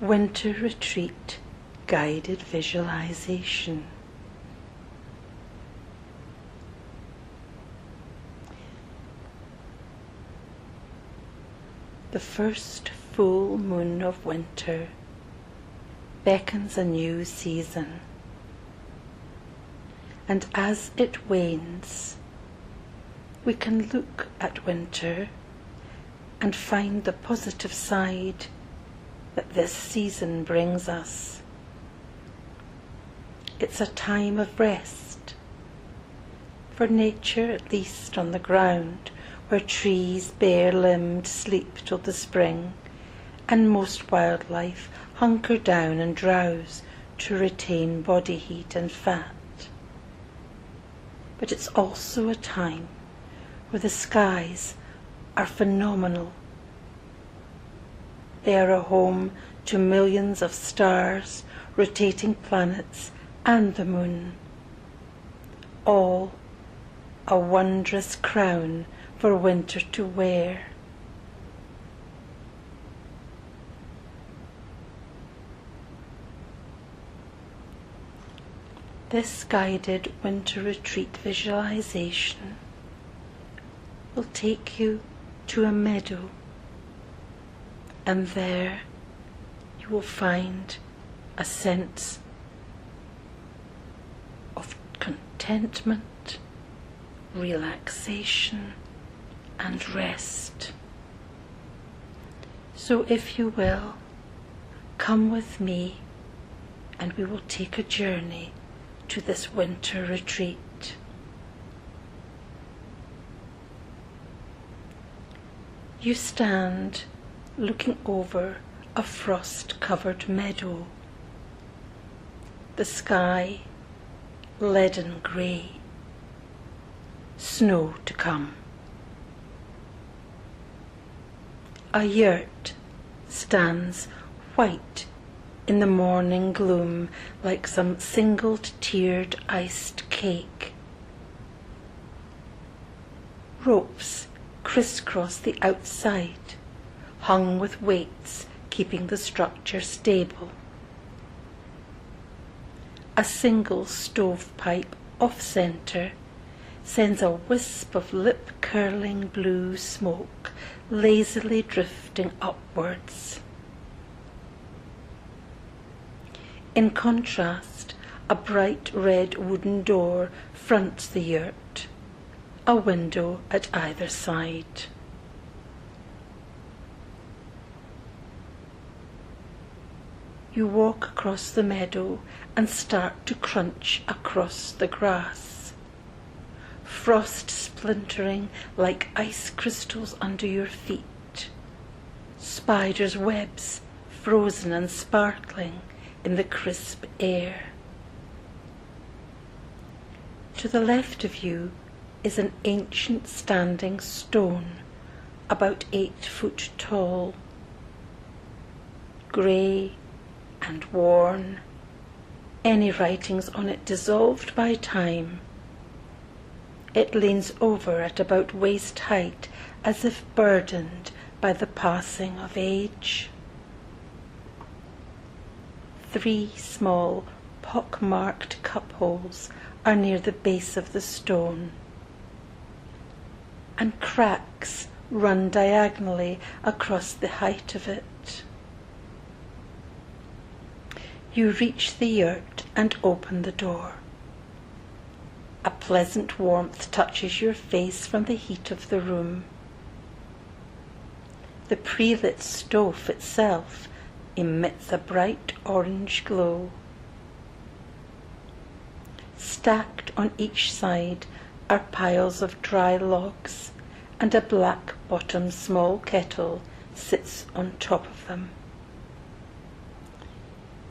Winter Retreat Guided Visualization. The first full moon of winter beckons a new season, and as it wanes, we can look at winter and find the positive side that this season brings us. It's a time of rest, for nature, at least on the ground, where trees bare-limbed sleep till the spring, and most wildlife hunker down and drowse to retain body heat and fat. But it's also a time where the skies are phenomenal. They are a home to millions of stars, rotating planets, and the moon, all a wondrous crown for winter to wear. This guided winter retreat visualization will take you to a meadow, and there you will find a sense of contentment, relaxation, and rest. So if you will, come with me and we will take a journey to this winter retreat. You stand looking over a frost-covered meadow. The sky leaden grey, snow to come. A yurt stands white in the morning gloom like some single-tiered iced cake. Ropes crisscross the outside, hung with weights keeping the structure stable. A single stovepipe off-centre sends a wisp of lip-curling blue smoke lazily drifting upwards. In contrast, a bright red wooden door fronts the yurt, a window at either side. You walk across the meadow and start to crunch across the grass, frost splintering like ice crystals under your feet, spiders' webs frozen and sparkling in the crisp air. To the left of you is an ancient standing stone, about 8 foot tall, grey and worn, any writings on it dissolved by time. It leans over at about waist height, as if burdened by the passing of age. 3 small, pock-marked cup holes are near the base of the stone, and cracks run diagonally across the height of it. You reach the yurt and open the door. A pleasant warmth touches your face from the heat of the room. The pre-lit stove itself emits a bright orange glow. Stacked on each side are piles of dry logs, and a black-bottomed small kettle sits on top of them.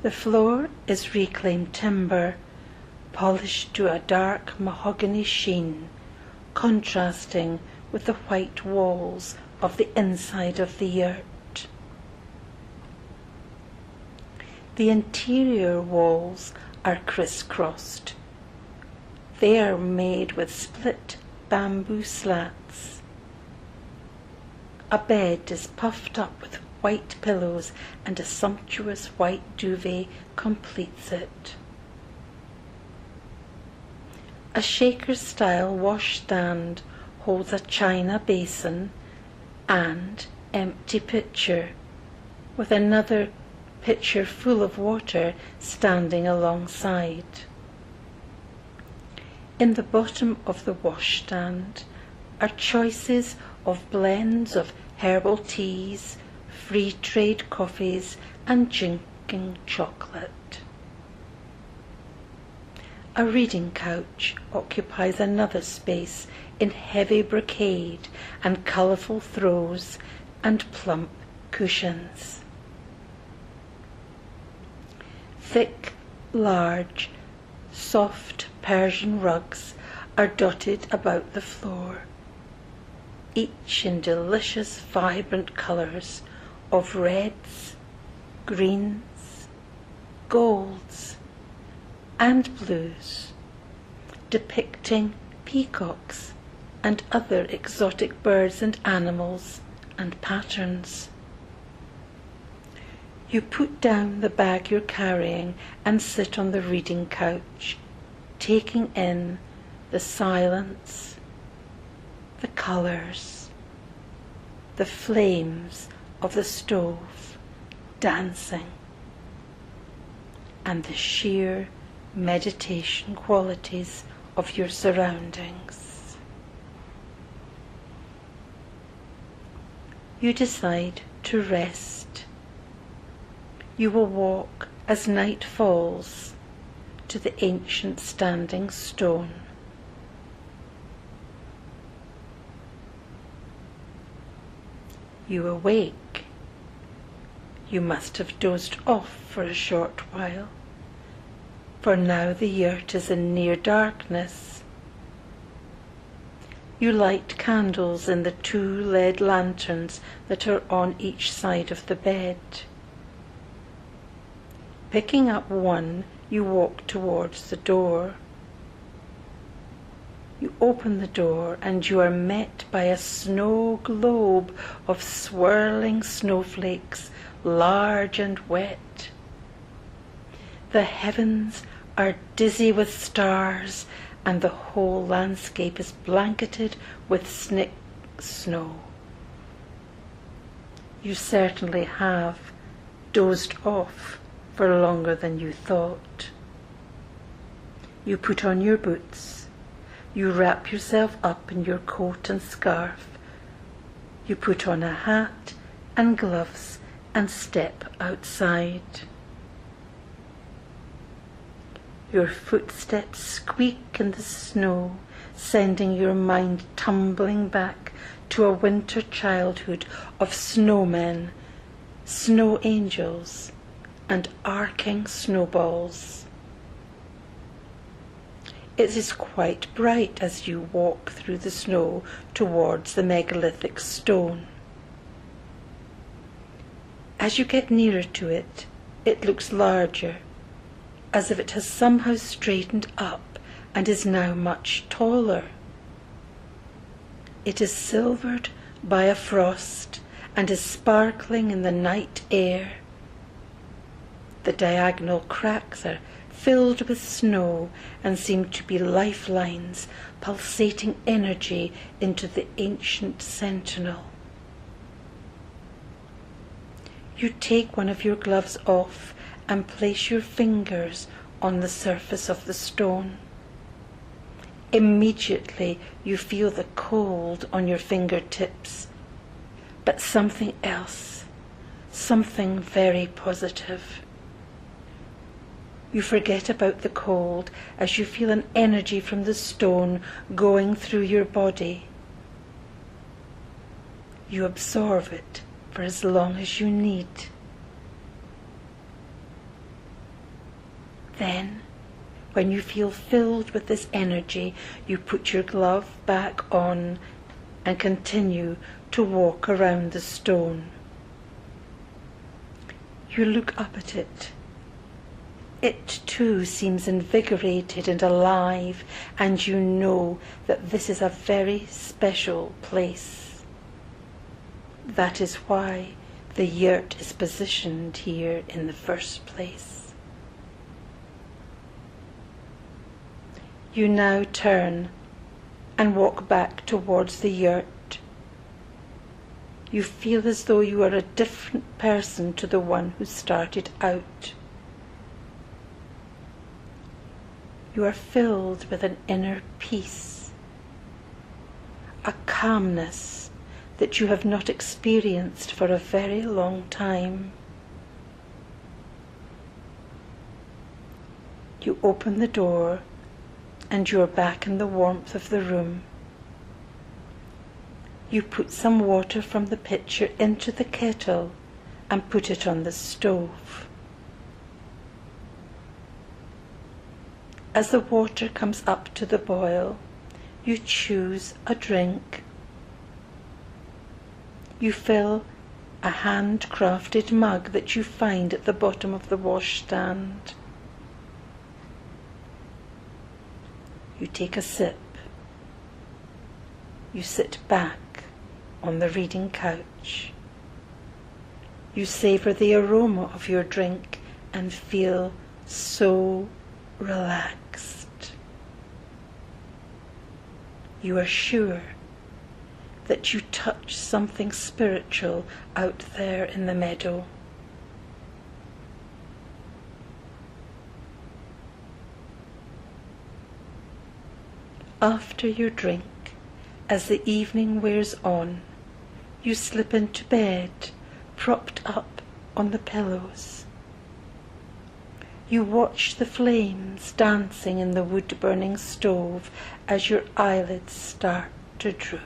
The floor is reclaimed timber, polished to a dark mahogany sheen, contrasting with the white walls of the inside of the yurt. The interior walls are crisscrossed. They are made with split bamboo slats. A bed is puffed up with white pillows and a sumptuous white duvet completes it. A shaker-style washstand holds a china basin and empty pitcher, with another pitcher full of water standing alongside. In the bottom of the washstand are choices of blends of herbal teas, free trade coffees and drinking chocolate. A reading couch occupies another space in heavy brocade and colourful throws and plump cushions. Thick, large, soft Persian rugs are dotted about the floor, each in delicious vibrant colours of reds, greens, golds and blues, depicting peacocks and other exotic birds and animals and patterns. You put down the bag you're carrying and sit on the reading couch, taking in the silence, the colours, the flames of the stove dancing, and the sheer meditation qualities of your surroundings. You decide to rest. You will walk as night falls to the ancient standing stone. You awake. You must have dozed off for a short while, for now the yurt is in near darkness. You light candles in the 2 lead lanterns that are on each side of the bed. Picking up one, you walk towards the door. You open the door and you are met by a snow globe of swirling snowflakes, large and wet. The heavens are dizzy with stars and the whole landscape is blanketed with snow. You certainly have dozed off for longer than you thought. You put on your boots. You wrap yourself up in your coat and scarf. You put on a hat and gloves and step outside. Your footsteps squeak in the snow, sending your mind tumbling back to a winter childhood of snowmen, snow angels, and arcing snowballs. It is quite bright as you walk through the snow towards the megalithic stone. As you get nearer to it, it looks larger, as if it has somehow straightened up and is now much taller. It is silvered by a frost and is sparkling in the night air. The diagonal cracks are filled with snow and seem to be lifelines pulsating energy into the ancient sentinel. You take one of your gloves off and place your fingers on the surface of the stone. Immediately you feel the cold on your fingertips, but something else, something very positive. You forget about the cold as you feel an energy from the stone going through your body. You absorb it for as long as you need. Then, when you feel filled with this energy, you put your glove back on and continue to walk around the stone. You look up at it. It too seems invigorated and alive, and you know that this is a very special place. That is why the yurt is positioned here in the first place. You now turn and walk back towards the yurt. You feel as though you are a different person to the one who started out. You are filled with an inner peace, a calmness that you have not experienced for a very long time. You open the door and you are back in the warmth of the room. You put some water from the pitcher into the kettle and put it on the stove. As the water comes up to the boil, you choose a drink. You fill a handcrafted mug that you find at the bottom of the washstand. You take a sip. You sit back on the reading couch. You savour the aroma of your drink and feel so relaxed. You are sure that you touch something spiritual out there in the meadow. After your drink, as the evening wears on, you slip into bed, propped up on the pillows. You watch the flames dancing in the wood-burning stove as your eyelids start to droop.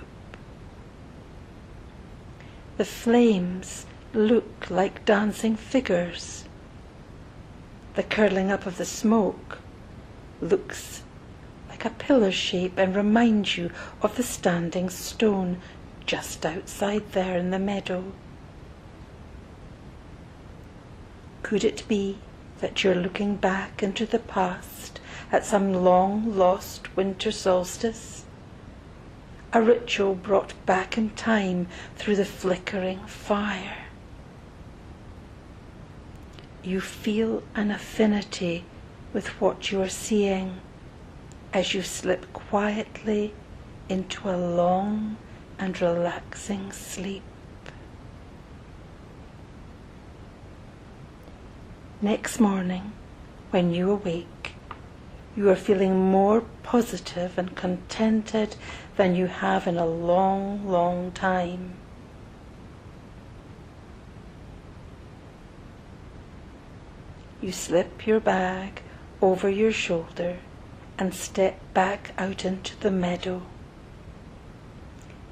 The flames look like dancing figures. The curling up of the smoke looks like a pillar shape and reminds you of the standing stone just outside there in the meadow. Could it be that you're looking back into the past at some long-lost winter solstice? A ritual brought back in time through the flickering fire. You feel an affinity with what you are seeing as you slip quietly into a long and relaxing sleep. Next morning, when you awake, you are feeling more positive and contented than you have in a long, long time. You slip your bag over your shoulder and step back out into the meadow.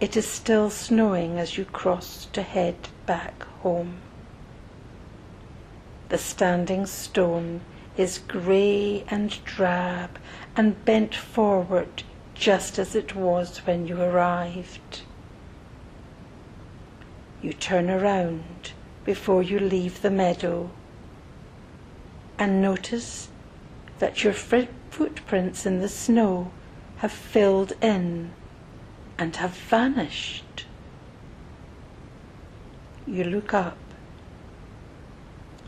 It is still snowing as you cross to head back home. The standing stone is grey and drab and bent forward just as it was when you arrived. You turn around before you leave the meadow and notice that your footprints in the snow have filled in and have vanished. You look up.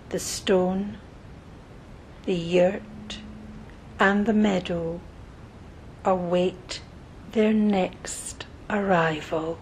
The stone, the yurt, and the meadow await their next arrival.